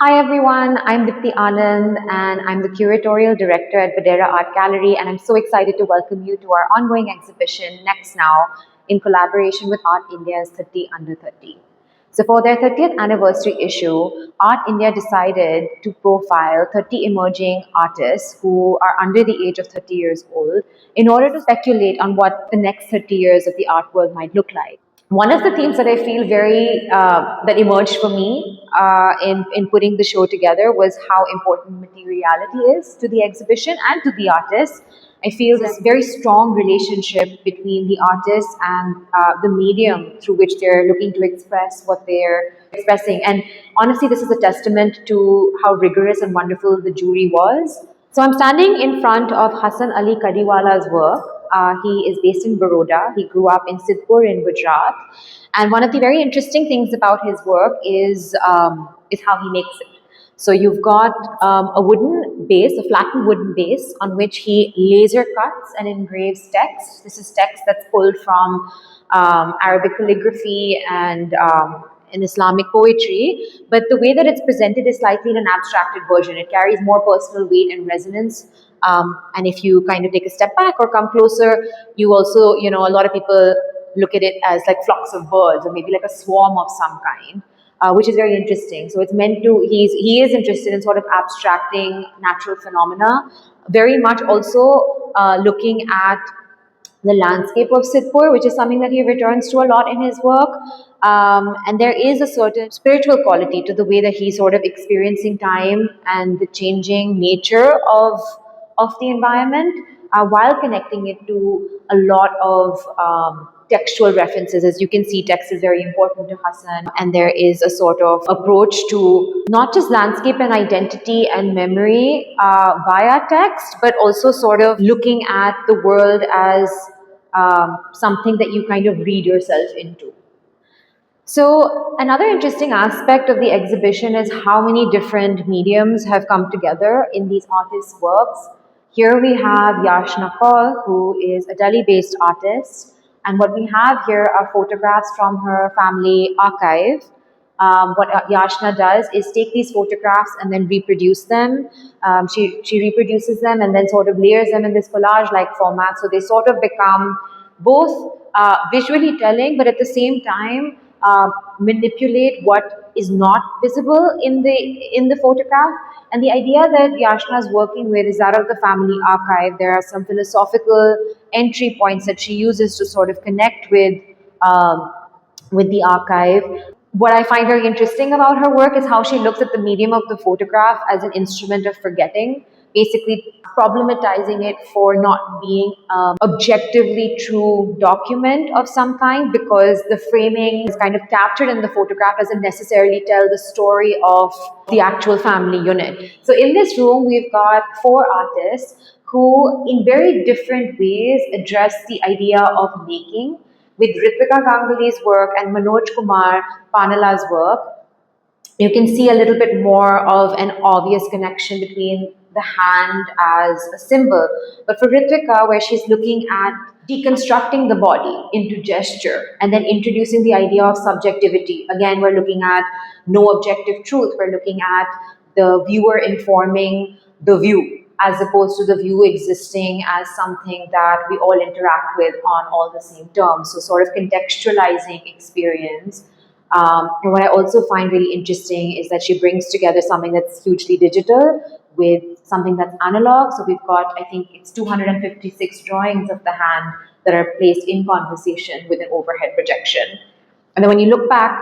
Hi everyone, I'm Dipti Anand and I'm the Curatorial Director at Vadehra Art Gallery, and I'm so excited to welcome you to our ongoing exhibition Next Now in collaboration with Art India's 30 Under 30. So for their 30th anniversary issue, Art India decided to profile 30 emerging artists who are under the age of 30 years old in order to speculate on what the next 30 years of the art world might look like. One of the themes that I feel that emerged for me in putting the show together was how important materiality is to the exhibition and to the artists. I feel this very strong relationship between the artists and the medium through which they're looking to express what they're expressing. And honestly, this is a testament to how rigorous and wonderful the jury was. So I'm standing in front of Hasan Ali Kadiwala's work. He is based in Baroda. He grew up in Sidhpur in Gujarat. And one of the very interesting things about his work is how he makes it. So you've got a wooden base, a flattened wooden base on which he laser cuts and engraves text. This is text that's pulled from Arabic calligraphy and in Islamic poetry, but the way that it's presented is slightly in an abstracted version. It carries more personal weight and resonance. And if you kind of take a step back or come closer, you also, a lot of people look at it as like flocks of birds or maybe like a swarm of some kind. Which is very interesting. So it's meant to, he is interested in sort of abstracting natural phenomena, very much also looking at the landscape of Sidhpur, which is something that he returns to a lot in his work. And there is a certain spiritual quality to the way that he's sort of experiencing time and the changing nature of the environment while connecting it to a lot of textual references. As you can see, text is very important to Hasan, and there is a sort of approach to not just landscape and identity and memory via text, but also sort of looking at the world as something that you kind of read yourself into. So another interesting aspect of the exhibition is how many different mediums have come together in these artists' works. Here we have Yashna Kaur, who is a Delhi-based artist. And what we have here are photographs from her family archive. What Yashna does is take these photographs and then reproduce them. She reproduces them and then sort of layers them in this collage-like format. So they sort of become both visually telling, but at the same time manipulate what is not visible in the photograph. And the idea that Yashna is working with is that of the family archive. There are some philosophical entry points that she uses to sort of connect with the archive. What I find very interesting about her work is how she looks at the medium of the photograph as an instrument of forgetting, basically problematizing it for not being objectively true document of some kind, because the framing is kind of captured in the photograph doesn't necessarily tell the story of the actual family unit. So in this room, we've got 4 artists who in very different ways address the idea of making. With Ritvika Ganguly's work and Manoj Kumar Panala's work, you can see a little bit more of an obvious connection between the hand as a symbol. But for Ritvika, where she's looking at deconstructing the body into gesture and then introducing the idea of subjectivity, again, we're looking at no objective truth. We're looking at the viewer informing the view, as opposed to the view existing as something that we all interact with on all the same terms. So sort of contextualizing experience. And what I also find really interesting is that she brings together something that's hugely digital with something that's analog. So we've got, I think it's 256 drawings of the hand that are placed in conversation with an overhead projection. And then when you look back,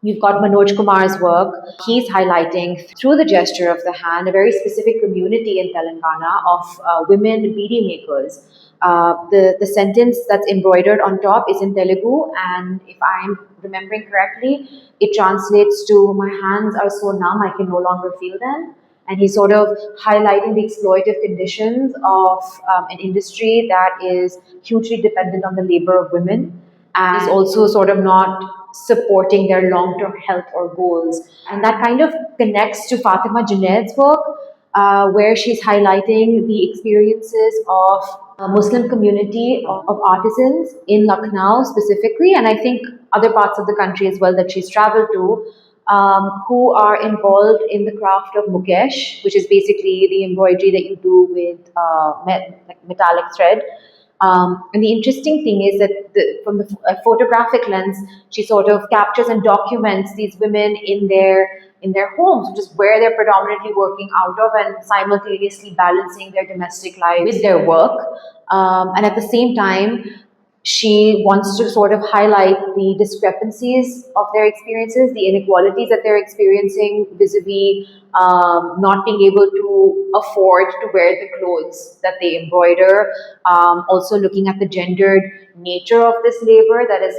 you've got Manoj Kumar's work. He's highlighting through the gesture of the hand a very specific community in Telangana of women beedi makers. The sentence that's embroidered on top is in Telugu, and if I'm remembering correctly, it translates to, "My hands are so numb I can no longer feel them." And he's sort of highlighting the exploitative conditions of an industry that is hugely dependent on the labor of women, and is also sort of not supporting their long-term health or goals. And that kind of connects to Fatima Junaid's work, where she's highlighting the experiences of a Muslim community of artisans in Lucknow specifically, and I think other parts of the country as well that she's traveled to, who are involved in the craft of mukesh, which is basically the embroidery that you do with like metallic thread. And the interesting thing is that from the photographic lens, she sort of captures and documents these women in their homes, which is where they're predominantly working out of, and simultaneously balancing their domestic life with their work. And at the same time, she wants to sort of highlight the discrepancies of their experiences, the inequalities that they're experiencing vis-a-vis not being able to afford to wear the clothes that they embroider. Also looking at the gendered nature of this labor that is,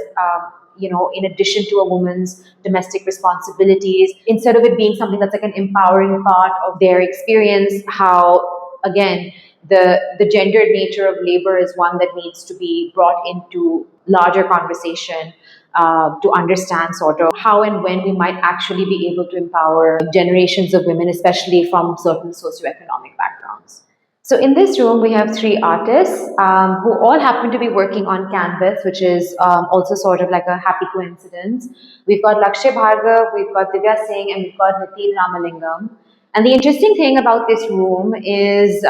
in addition to a woman's domestic responsibilities, instead of it being something that's like an empowering part of their experience, how, again, the gendered nature of labor is one that needs to be brought into larger conversation to understand sort of how and when we might actually be able to empower generations of women, especially from certain socioeconomic backgrounds. So in this room, we have three artists who all happen to be working on canvas, which is also sort of like a happy coincidence. We've got Lakshya Bhargav, we've got Divya Singh, and we've got Nitin Ramalingam. And the interesting thing about this room is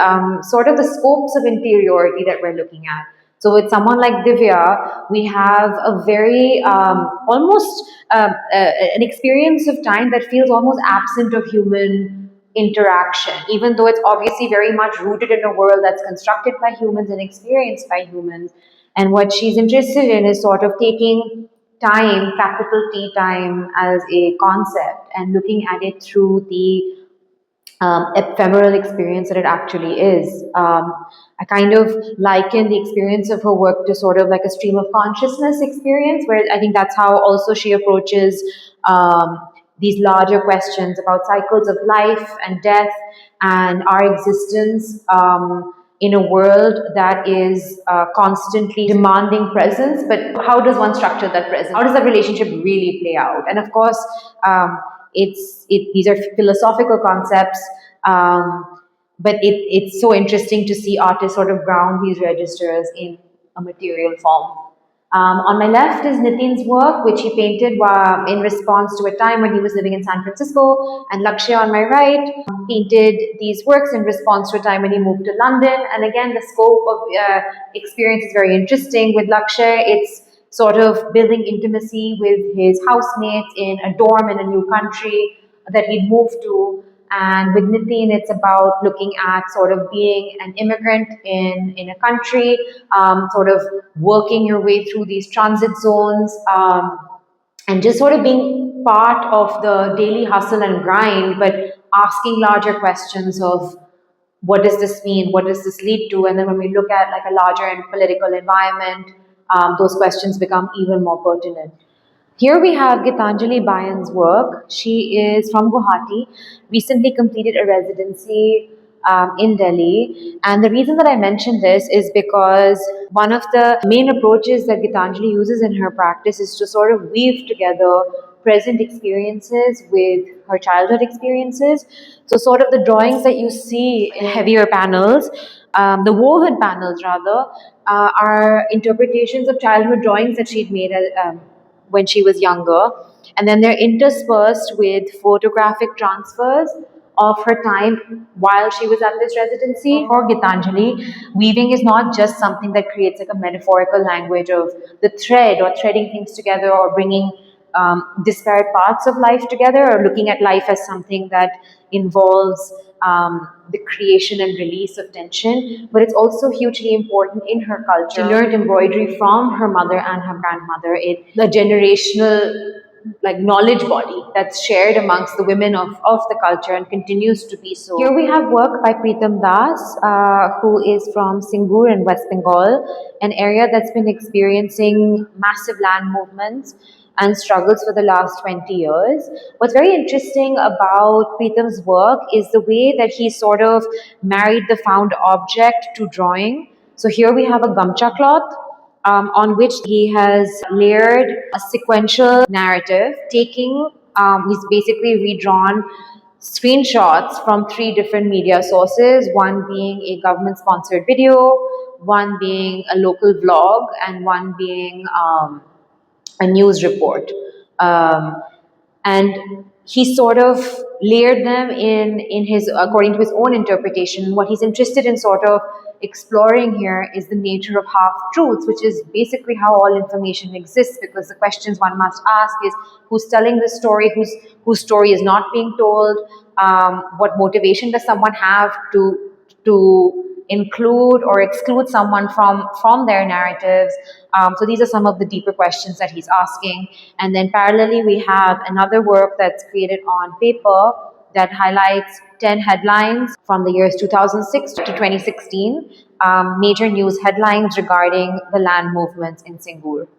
sort of the scopes of interiority that we're looking at. So with someone like Divya, we have a very almost an experience of time that feels almost absent of human interaction, even though it's obviously very much rooted in a world that's constructed by humans and experienced by humans. And what she's interested in is sort of taking time, capital T time, as a concept and looking at it through the ephemeral experience that it actually is. I kind of liken the experience of her work to sort of like a stream of consciousness experience, where I think that's how also she approaches these larger questions about cycles of life and death and our existence in a world that is constantly demanding presence. But how does one structure that presence? How does that relationship really play out? And of course, these are philosophical concepts, but it's so interesting to see artists sort of ground these registers in a material form. On my left is Nitin's work, which he painted in response to a time when he was living in San Francisco, and Lakshya on my right painted these works in response to a time when he moved to London. And again, the scope of experience is very interesting. With Lakshya, it's sort of building intimacy with his housemates in a dorm in a new country that he'd moved to. And with Nitin, it's about looking at sort of being an immigrant in a country, sort of working your way through these transit zones, and just sort of being part of the daily hustle and grind, but asking larger questions of what does this mean? What does this lead to? And then when we look at like a larger political environment, those questions become even more pertinent. Here we have Geetanjali Bayan's work. She is from Guwahati, recently completed a residency in Delhi. And the reason that I mention this is because one of the main approaches that Geetanjali uses in her practice is to sort of weave together present experiences with her childhood experiences. So sort of the drawings that you see in heavier panels, the woven panels rather, are interpretations of childhood drawings that she'd made when she was younger, and then they're interspersed with photographic transfers of her time while she was at this residency. For Geetanjali, weaving is not just something that creates like a metaphorical language of the thread or threading things together or bringing disparate parts of life together, or looking at life as something that involves the creation and release of tension, but it's also hugely important in her culture. She learned embroidery from her mother and her grandmother. It's a generational like knowledge body that's shared amongst the women of the culture and continues to be so. Here we have work by Pritam Das, who is from Singur in West Bengal, an area that's been experiencing massive land movements and struggles for the last 20 years. What's very interesting about Pritam's work is the way that he sort of married the found object to drawing. So here we have a gamcha cloth on which he has layered a sequential narrative, he's basically redrawn screenshots from three different media sources, one being a government-sponsored video, one being a local vlog, and one being a news report. And he sort of layered them in his, according to his own interpretation. What he's interested in sort of exploring here is the nature of half truths, which is basically how all information exists, because the questions one must ask is who's telling the story, whose story is not being told, what motivation does someone have to include or exclude someone from their narratives. So these are some of the deeper questions that he's asking. And then parallelly, we have another work that's created on paper that highlights 10 headlines from the years 2006 to 2016, major news headlines regarding the land movements in Singur.